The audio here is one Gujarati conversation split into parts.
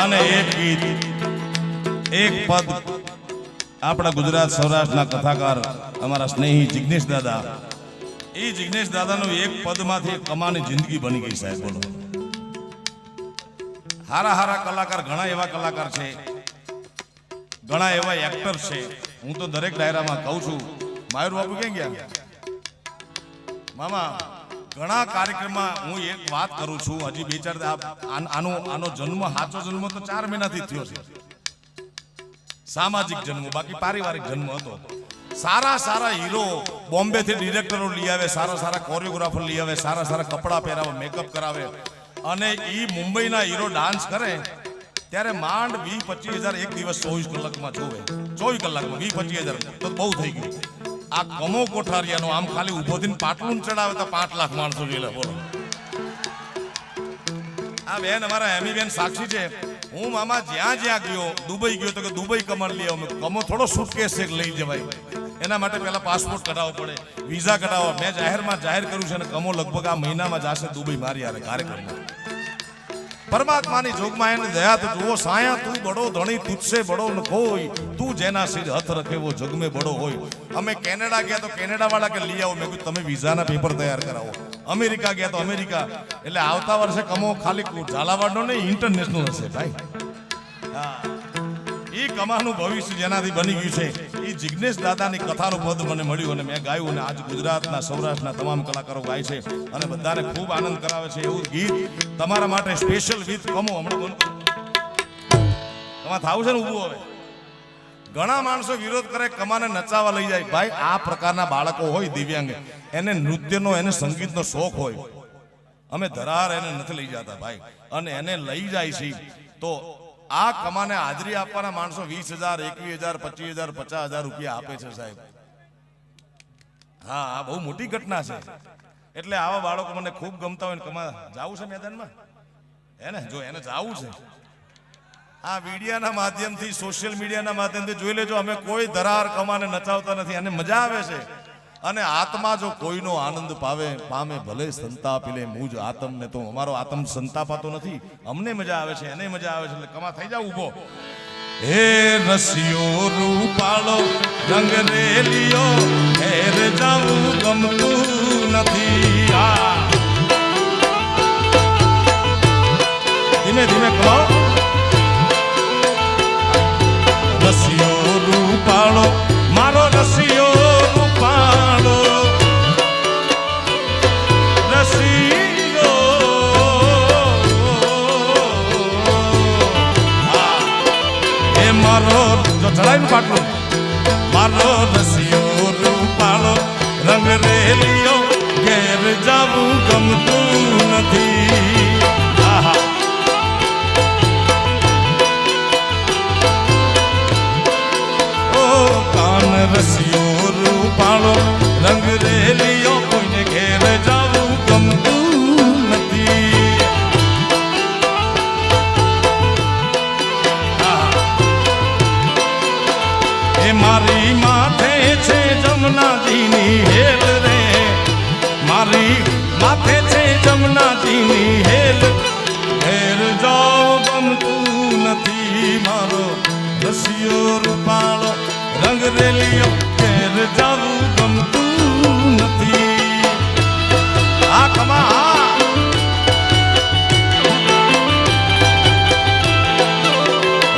અને એક ગીત એક પદ આપણા ગુજરાત સૌરાષ્ટ્રના કથાકાર અમારા સ્નેહી જિગ્નેશ દાદા, એ જિગ્નેશ દાદાનું એક પદમાંથી કમાની જિંદગી બની ગઈ સાહેબ. બોલો, હારા હારા કલાકાર ઘણા એવા કલાકાર છે, ઘણા એવા એક્ટર છે. હું તો દરેક ડાયરામાં કહું છું, માયુર બાપુ ક્યાં ગયા મામા? ઘણા કાર્યક્રમમાં હું એક વાત કરું છું, હજી બે ચાર આનો જન્મ સાચો જન્મ તો 4 મહિનાથી થયો છે, સામાજિક જન્મ, બાકી પારિવારિક જન્મ હતો. સારા સારા હીરો બોમ્બે થી ડિરેક્ટરો લઈ આવે, સારા સારા કોરિયોગ્રાફર લઈ આવે, સારા સારા કપડા પહેરાવે, મેકઅપ કરાવે, અને એ મુંબઈના હીરો ડાન્સ કરે ત્યારે માંડ 20-25 હજાર એક દિવસ 24 કલાકમાં જોવે. 24 કલાકમાં 20-25 હજાર તો બહુ થઈ ગયું. આ કમો કોઠારિયાનો આમ ખાલી ઉભો થઈને પાટલું ચડાવે તો 5 લાખ માણસો જોઈ. બોલો, આ બેન અમારા હેમી બેન સાક્ષી છે. હું મામા જ્યાં જ્યાં ગયો, દુબઈ ગયો તો કે દુબઈ કમર લઈ આવો. કમો થોડો સુટકેસ છે લઈ જવાય, એના માટે પહેલા પાસપોર્ટ કઢાવવો પડે, વિઝા કઢાવો. મેં જાહેરમાં જાહેર કર્યું છે અને કમો લગભગ આ મહિનામાં જશે દુબઈ મારી યારે કાર્યક્રમમાં. પરમાત્માની જોગમાં એને દયા તો જુઓ. સાયા તું બડો ધણી તુજસે બડો ન કોઈ, તું જેના સિર હથ રખે વો જગ મેં બડો હોય. અમે કેનેડા ગયા તો કેનેડા વાળા કે લઈ આવો. મેં કીધું તમે વિઝાના પેપર તૈયાર કરાવો. અમેરિકા ગયા તો અમેરિકા. એટલે આવતા વર્ષે કમો ખાલી ઝાલાવાડનો નહીં, ઇન્ટરનેશનલ હશે ભાઈ. હા, એ કમાનું ભવિષ્ય જેનાથી બની ગયું છે. એ જિગ્નેશ દાદાની કથાનું પદ મને મળ્યું અને મેં ગાયું, અને આજ ગુજરાતના સૌરાષ્ટ્રના તમામ કલાકારો ગાય છે અને બધાને ખૂબ આનંદ કરાવે છે. એવું ગીત તમારા માટે સ્પેશિયલ ગીત કમો હમણાં તમારે થાવું છે ને ઊભું. હવે ઘણા માણસો વિરોધ કરે, કમાને નચાવા લઈ જાય. ભાઈ, આ પ્રકારના બાળકો હોય દિવ્યાંગ, એને નૃત્યનો, એને સંગીતનો શોખ હોય. અમે ધરાર એને નથી લઈ જતા ભાઈ, અને એને લઈ જાય છે તો આ કમાને હાજરી આપવાના માણસો 20,000, 21,000, 25,000, 50,000 રૂપિયા આપે છે સાહેબ. હા, આ બહુ મોટી ઘટના છે. એટલે આવા બાળકો મને ખૂબ ગમતા હોય. કમા જાવું છે મેદાનમાં, એને જો એને જાવું છે. આ મીડિયાના માધ્યમથી, સોશિયલ મીડિયાના માધ્યમથી જોઈ લેજો, અમે કોઈ ધરાર કમાને નચાવતા નથી. અને મજા આવે છે. અને આત્મા જો કોઈનો આનંદ પામે ભલે સંતાપી લે મુજ આત્મને, તો અમારો આત્મ સંતાપાતો નથી. અમને મજા આવે છે, એને મજા આવે છે. એટલે કમા થઈ જાવ ઊભો. હે રસિયો રૂપાળો રંગ રેલિયો, હેર જાવું ગમતું નથી. ધીમે ધીમે કહો. રસિયો રૂપાળો મારો રસિયો રૂપાળો, રસિયો એ મારો જો ચડાયું પાટલું, મારો રસિયો રૂપાળો રંગ રેલિયો, ઘેર જાવું ગમતું નથી. રસિયો રૂપાળો રંગ રેલિયો, કોઈને ઘેર જાવું ગમતું નથી. એ મારી માથે છે જમનાજીની હેલ રે, મારી માથે છે જમનાજીની હેલ, ઘેર જાવું ગમતું નથી. મારો રસિયો રૂપાળો રંગ રેલિયો, ઘેર જાવું ગમતું નથી. આ કમા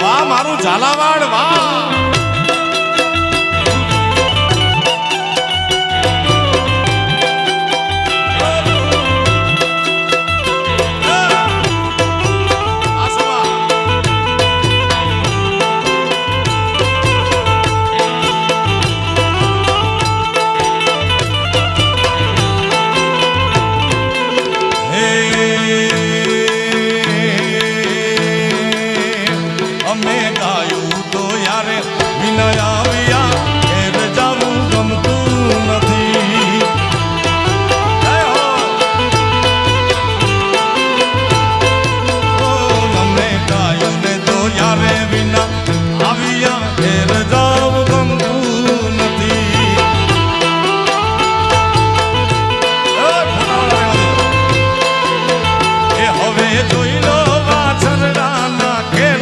વાહ મારું ઝાલાવાડ, વાહ. અમે ગાયું તો યારે વિનય આવ્યા, ઘેર જાવું ગમતું નથી. અમે ગાયું ને તો યારે વિના આવ્યા, ઘેર જાવું ગમતું નથી. એ હવે જોઈ લો વાછરડાના ઘેર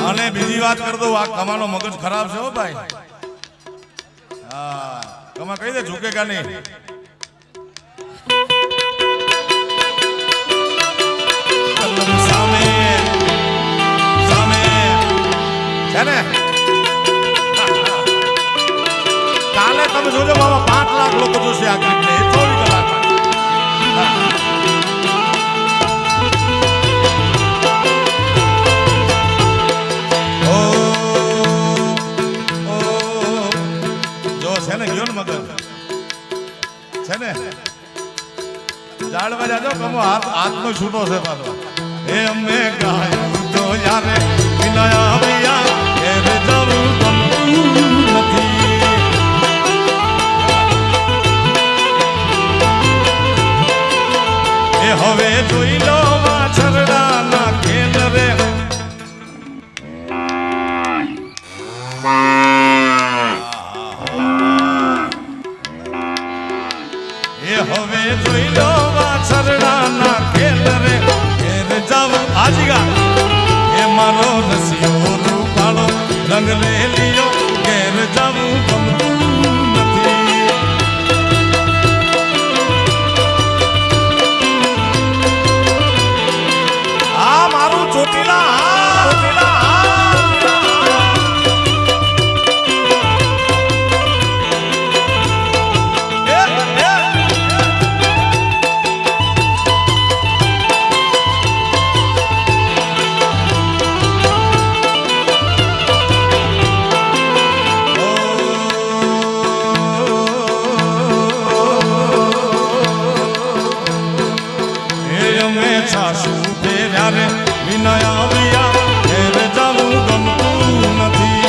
અને બીજી વાત કરી દઉં, આ કમાનો મગજ ખરાબ છે હો ભાઈ. હા, કમા કહી દે ઝૂકેગા નહીં. સામે સામે છે ને, કાલે તમે જોજો બાબા 5 લાખ લોકો જોશે આ ક્લિપને 24 કલાક. છે ને ગયો ને મગજ છે ને, જાળવા જાજો કમો હાથનો છૂટો છે પાછો. એ અમે ગાયું તો યારે વિનાયા ભૈયા ઘેર જવું ગમતું નથી. એ હવે જોઈ લો વાછરડાના ખેલ રે. હવે જોઈ લો વાછરડાના ખેલ રે. ઘેર જાવું આજગા એ મારો રસિયો રૂપાળો રંગ લે લિયો. ઘેર જાવું ગમતું નથી. આ મારું ચોટીલા વિનયા વિયા ઘેર જવું ગમતું નથી.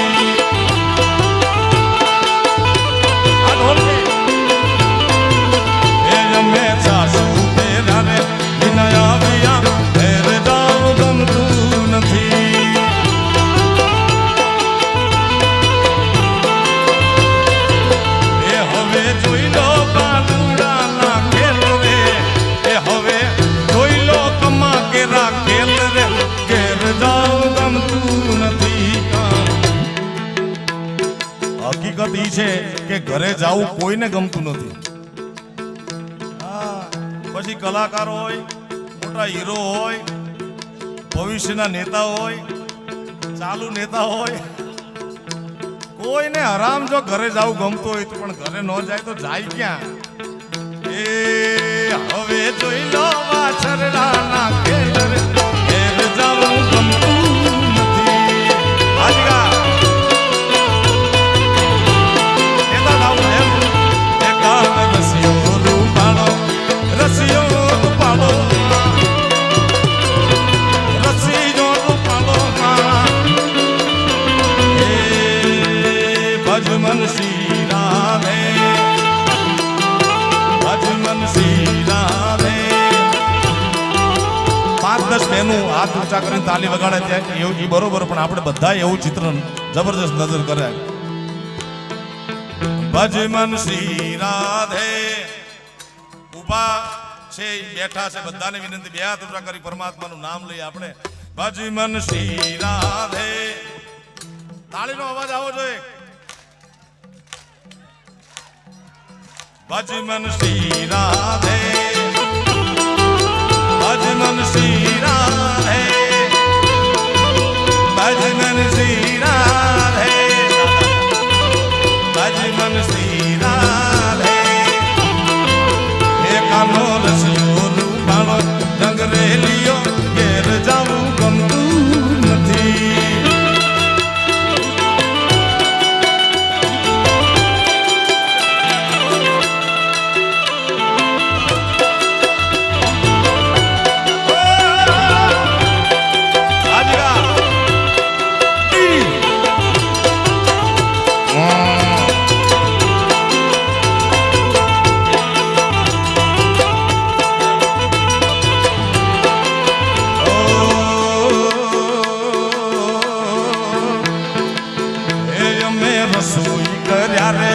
અમે સાસુ પેરા રે વિનયા વિયા ઘેર જવું ગમતું નથી. એ હવે જોઈ લો બાલુડાના ખેલ રે. એ હવે જોઈ લો કમા કેરા ખેલ રે. ઘેર જાઉં ગમતું નથી. હકીકત ઈ છે કે ઘરે જાવું કોઈને ગમતું નથી. પછી કલાકાર હોય, મોટા હીરો હોય, ભવિષ્યના નેતા હોય, ચાલુ નેતા હોય, કોઈને આરામ જો ઘરે જાવું ગમતું હોય તો પણ ઘરે ન જાય તો જાય ક્યાં? એ હવે જોઈ લો વાછરડાના ખેલ રે. ઘેર જાવું ગમતું નથી. આજગા એતા જાવું એમ એ કાલ રસિયો રૂપાળો રસિયો રૂપાળો રસિયો રૂપાળો. એ ભજમન શ્રી રાધે ભજમન શ્રી રાધે. 5-10 બહેનું હાથ ઊંચા કરીને તાલી વગાડે ત્યાં એવું એ બરોબર, પણ આપણે બધા એવું ચિત્ર જબરજસ્ત નજર કરે. ભજમન શ્રી રાધે. ઉભા છે બેઠા છે બધાને વિનંતી, 2 હાથ ઊંચા કરી પરમાત્માનું નામ લઈએ આપણે. ભજમન શ્રી રાધે. તાળીનો અવાજ આવવો જોઈએ. ભજમન શ્રી રાધે ભજમન શ્રી રાધે ભજમન શ્રી રાધે ભજમન શ્રી રાધે. એકાનો રસિયો રૂપાળો રંગ રે લિયો. ઘેર જાવું ગમતું નથી. રસોઈ કર્યા રે